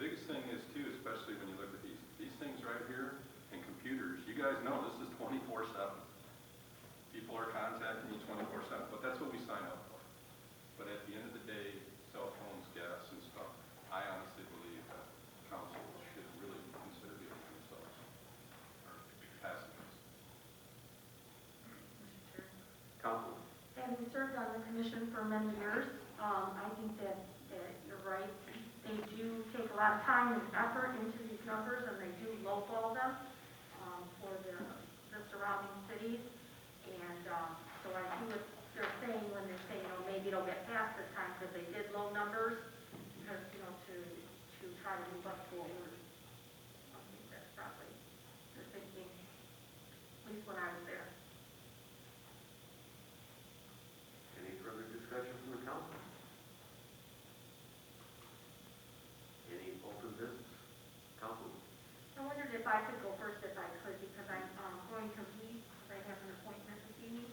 biggest thing is too, especially when you look at these things right here and computers, you guys know this is 24/7. People are contacting you 24/7, but that's what we sign up for. But at the end of the day, cell phones, gas and stuff, I honestly believe that council should really consider giving themselves or passengers. Council. Having served on the commission for many years, I think that you're right. They do take a lot of time and effort into these numbers, and they do lowball them for the surrounding cities. And so I see what they're saying when they're saying, maybe it'll get passed this time because they did low numbers, because, to try to move us forward. I think that's probably the thinking, at least when I was there. Any further discussion from the council? Any open business? Council? I wondered if I could go first, if I could, because I'm going to leave, because I have an appointment this evening.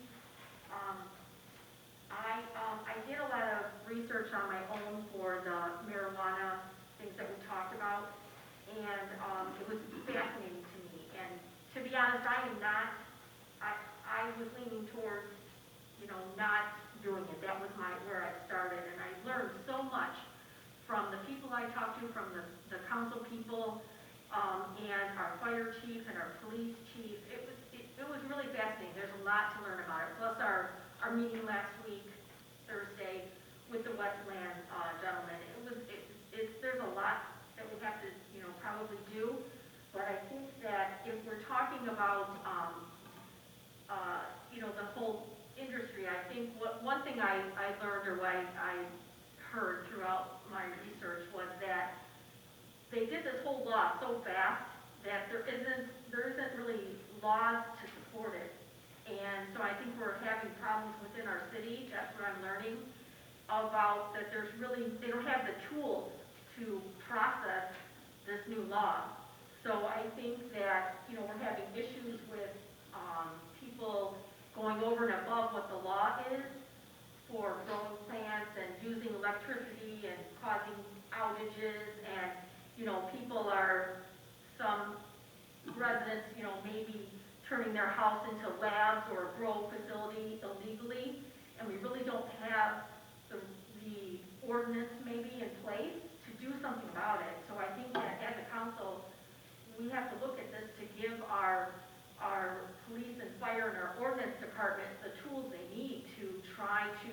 I did a lot of research on my own for the marijuana things that we talked about, and it was fascinating to me. And to be honest, I was leaning towards, not doing it. That was where I started, and I learned so much from the people I talked to, from the council people, and our fire chief and our police chief. It was really fascinating. There's a lot to learn about it. Plus our meeting last week, Thursday, with the Westland gentlemen. There's a lot that we have to, probably do. But I think that if we're talking about, the whole industry, I think one thing I learned, or what I heard throughout my research, was that they did this whole law so fast that there isn't really laws to support it. And so I think we're having problems within our city. That's what I'm learning about, that they don't have the tools to process this new law. So I think that, we're having issues with people going over and above what the law is for growing plants and using electricity and causing outages, and some residents, maybe turning their house into labs or a grow facility illegally, and we really don't have the ordinance maybe in place to do something about it. So I think that as a council, we have to look at this to give our police and fire and our ordinance department the tools they need to try to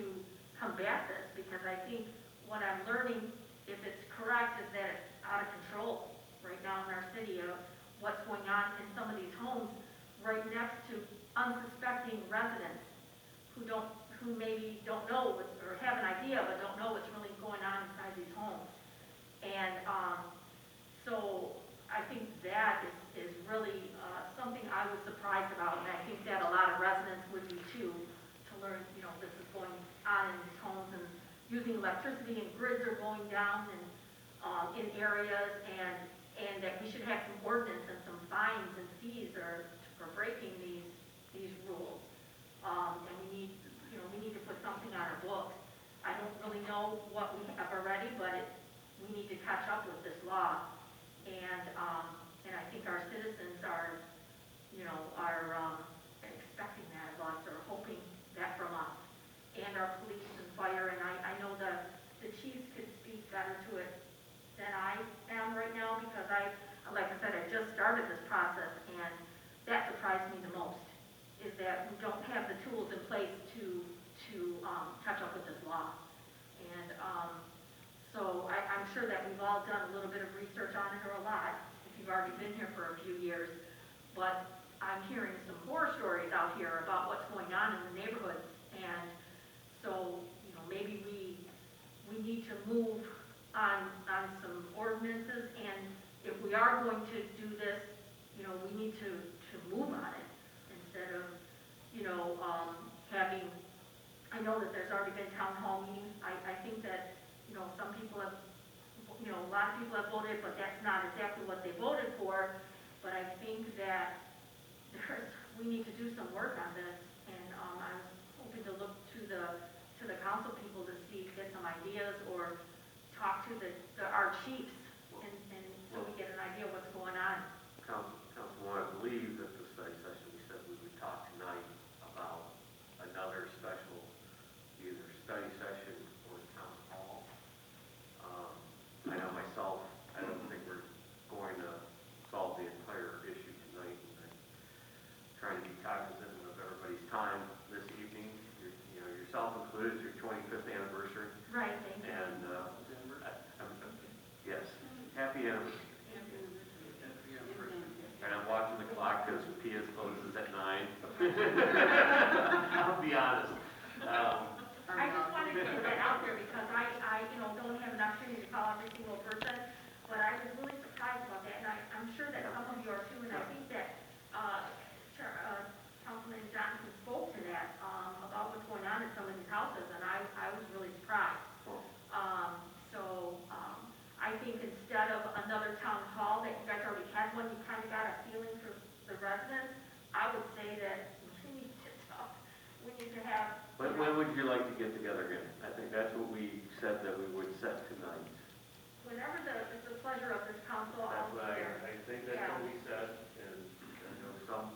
combat this, because I think what I'm learning, if it's correct, is that it's out of control right now in our city of what's going on in some of these homes right next to unsuspecting residents who maybe don't know or have an idea but don't know what's really going on inside these homes. And so I think that is really something I was surprised about, and I think that a lot of residents would be too, to learn, this is going on in these homes, and using electricity, and grids are going down in areas, and that we should have some ordinance and some fines and fees for breaking these rules. And we need to put something on our books. I don't really know what we have already, but we need to catch up with this law. And I think our citizens are expecting that of us, or hoping that from us, and our police and fire. And I know the chiefs could speak better to it than I am right now, because like I said, I just started this process, and that surprised me the most, is that we don't have the tools in place to catch up with this law. And so I'm sure that we've all done a little bit of research on it, or a lot, if you've already been here for a few years. But I'm hearing some horror stories out here about what's going on in the neighborhoods. And so, maybe we need to move on some ordinances, and if we are going to do this, we need to move on it, instead of, having, I know that there's already been town hall meetings. I think that, some people have, a lot of people have voted, but that's not exactly what they voted for. But I think that we need to do some work on this, and I was hoping to look to the council people to get some ideas, or talk to our chiefs and believe that the study session, we said we would talk tonight about another special, either study session or town hall. I know myself, I don't think we're going to solve the entire issue tonight. And I'm trying to be cognizant of everybody's time this evening. Yourself included, it's your 25th anniversary. Right, thank you. And, yes, happy anniversary. And I'm watching the clock because Pia's closes at 9. I'll be honest. I just wanted to get that out there because I don't have an opportunity to call every single person, but I was really surprised about that, and I'm sure that some of you are too, and I think that, Councilman Johnson spoke to that, about what's going on in some of these houses, and I was really surprised. I think instead of another town hall, that you guys already had one, you kind of got a feeling for the residents, I would say that we need to have. When would you like to get together again? I think that's what we said that we would set tonight. Whenever it's the pleasure of this council, That's I'll be what there. I think that's what we said, and I know some,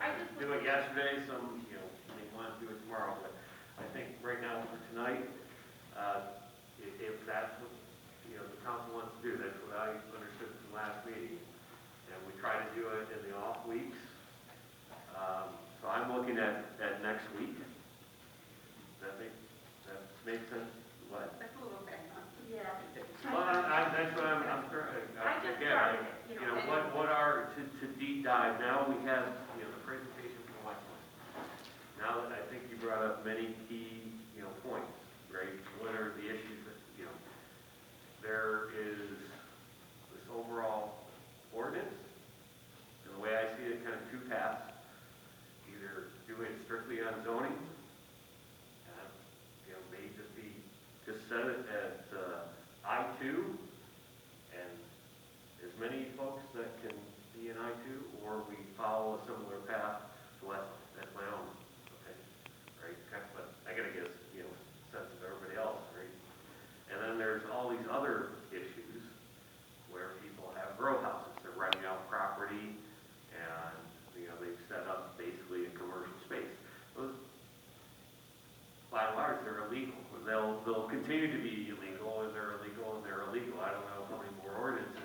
I wanted just to do it yesterday, some, they want to do it tomorrow, but I think right now for tonight, if that's what, the council wants to do, that's what I understood from last meeting, and we try to do it in the off weeks. So I'm looking at next week. That makes sense? What? That's a little bit, huh? Yeah. Well, that's what I'm trying. I just Again, started it, what are to deep dive? Now we have the presentation from Westland. Now that I think you brought up many key points, right? What are the issues that there is this overall ordinance, and the way I see it, kind of two paths. Either doing it strictly on zoning, may just set it at I-2, and as many folks that can be in I-2, or we follow a similar path to Westland. That's my own, right? But I gotta guess, sense of everybody else, right? And then there's all these other issues where people have grow houses. They're renting out property, and they've set up basically a commercial space. Those, by and large, they're illegal. They'll continue to be illegal, and they're illegal, and they're illegal. I don't know how many more ordinances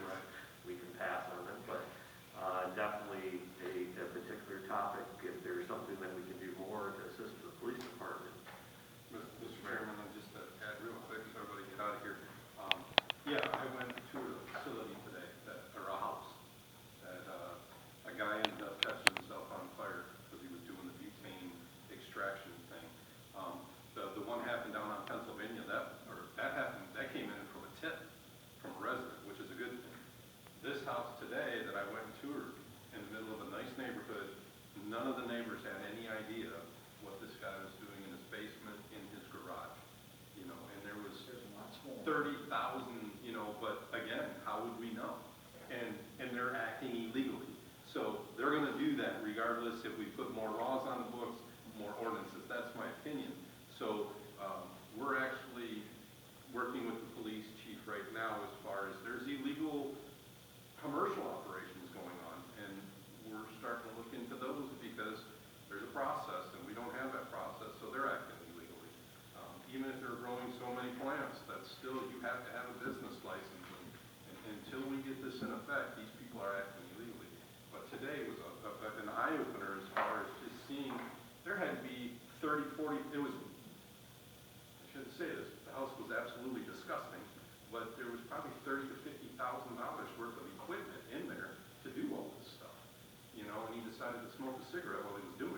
we can pass on them, but definitely a particular topic. If there's something that we can do more to assist the police department. Mr. Chairman, and just to add real quick so everybody get out of here. Yeah, I went to a facility today, or a house, that a guy ended up catching himself on fire because he was doing the butane extraction thing. The one happened down on Pennsylvania, that came in from a tip from a resident, which is a good thing. This house today that I went and toured in the middle of a nice neighborhood, none of the neighbors had any idea what this guy was doing in his basement, in his garage. And there was 30,000, but again, how would we know? And they're acting illegally. So they're going to do that regardless if we put more laws on the books, more ordinances. That's my opinion. So we're actually working with the police chief right now as far as there's illegal commercial operations going on, and we're starting to look into those because there's a process, and we don't have that process, so they're acting illegally. Even if they're growing so many plants, that's still, you have to have a business license, and until we get this in effect, these people are acting illegally. But today was an eye-opener as far as just seeing, there had to be 30, 40, it was, I shouldn't say this, the house was absolutely disgusting, but there was probably $30,000 to $50,000 worth of equipment in there to do all this stuff. And he decided to smoke a cigarette while he was doing